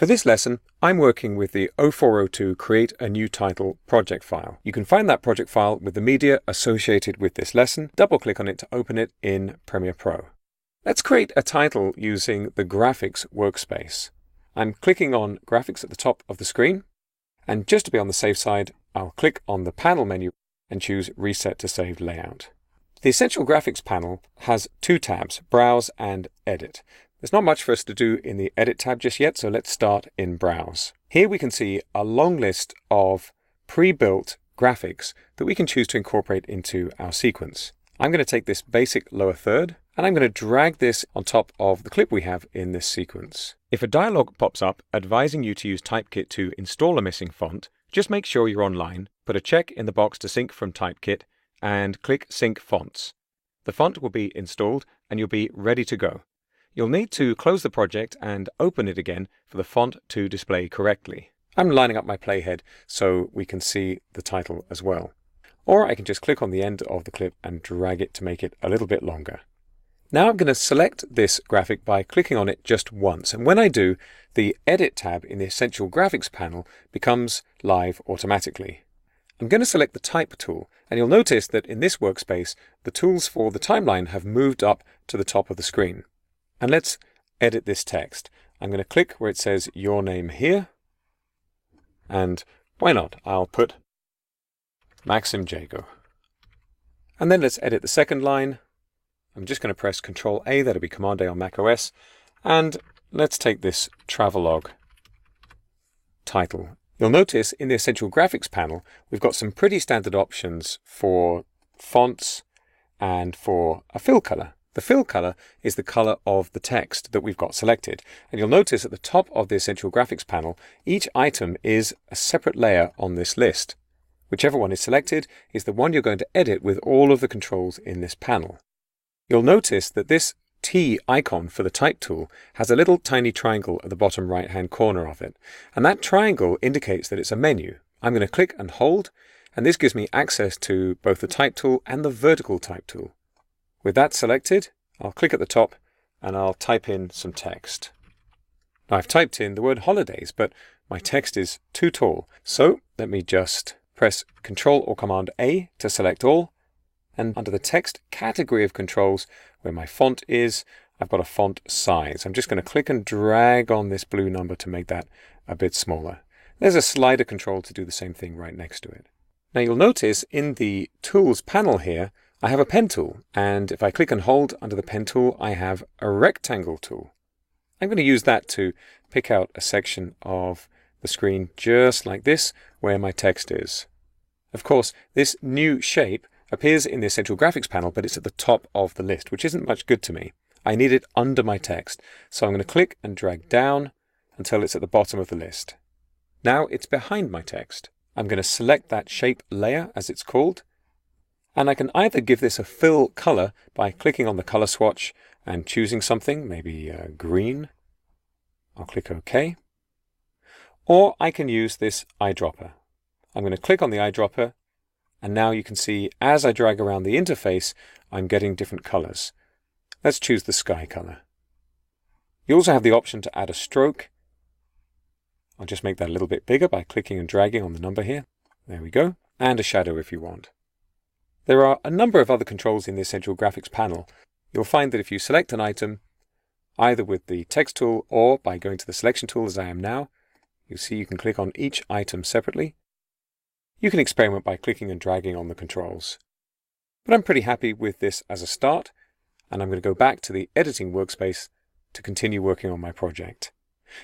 For this lesson, I'm working with the 0402 Create a New Title project file. You can find that project file with the media associated with this lesson. Double-click on it to open it in Premiere Pro. Let's create a title using the Graphics workspace. I'm clicking on Graphics at the top of the screen, and just to be on the safe side, I'll click on the Panel menu and choose Reset to Save Layout. The Essential Graphics panel has two tabs, Browse and Edit. There's not much for us to do in the Edit tab just yet, so let's start in Browse. Here we can see a long list of pre-built graphics that we can choose to incorporate into our sequence. I'm going to take this basic lower third, and I'm going to drag this on top of the clip we have in this sequence. If a dialog pops up advising you to use Typekit to install a missing font, just make sure you're online, put a check in the box to sync from Typekit, and click Sync Fonts. The font will be installed and you'll be ready to go. You'll need to close the project and open it again for the font to display correctly. I'm lining up my playhead so we can see the title as well. Or I can just click on the end of the clip and drag it to make it a little bit longer. Now I'm going to select this graphic by clicking on it just once, and when I do, the Edit tab in the Essential Graphics panel becomes live automatically. I'm going to select the Type tool, and you'll notice that in this workspace, the tools for the timeline have moved up to the top of the screen. And let's edit this text. I'm going to click where it says your name here. And why not? I'll put Maxim Jago. And then let's edit the second line. I'm just going to press Ctrl A, that'll be Command A on macOS. And let's take this travelogue title. You'll notice in the Essential Graphics panel, we've got some pretty standard options for fonts and for a fill color. The fill color is the color of the text that we've got selected. And you'll notice at the top of the Essential Graphics panel, each item is a separate layer on this list. Whichever one is selected is the one you're going to edit with all of the controls in this panel. You'll notice that this T icon for the Type tool has a little tiny triangle at the bottom right-hand corner of it. And that triangle indicates that it's a menu. I'm going to click and hold, and this gives me access to both the Type tool and the vertical Type tool. With that selected, I'll click at the top and I'll type in some text. Now I've typed in the word holidays, but my text is too tall. So let me just press Ctrl or Command A to select all. And under the text category of controls, where my font is, I've got a font size. I'm just going to click and drag on this blue number to make that a bit smaller. There's a slider control to do the same thing right next to it. Now you'll notice in the Tools panel here, I have a pen tool, and if I click and hold under the pen tool, I have a rectangle tool. I'm going to use that to pick out a section of the screen just like this, where my text is. Of course, this new shape appears in the Essential Graphics panel, but it's at the top of the list, which isn't much good to me. I need it under my text, so I'm going to click and drag down until it's at the bottom of the list. Now it's behind my text. I'm going to select that shape layer, as it's called, and I can either give this a fill color by clicking on the color swatch and choosing something, maybe green. I'll click OK. Or I can use this eyedropper. I'm going to click on the eyedropper, and now you can see as I drag around the interface, I'm getting different colors. Let's choose the sky color. You also have the option to add a stroke. I'll just make that a little bit bigger by clicking and dragging on the number here. There we go. And a shadow if you want. There are a number of other controls in the Essential Graphics panel. You'll find that if you select an item, either with the text tool or by going to the selection tool as I am now, you'll see you can click on each item separately. You can experiment by clicking and dragging on the controls. But I'm pretty happy with this as a start, and I'm going to go back to the editing workspace to continue working on my project.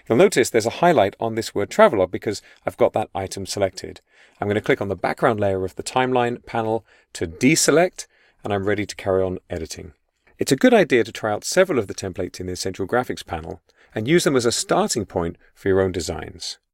You'll notice there's a highlight on this word travelogue because I've got that item selected. I'm going to click on the background layer of the timeline panel to deselect, and I'm ready to carry on editing. It's a good idea to try out several of the templates in the Essential Graphics panel and use them as a starting point for your own designs.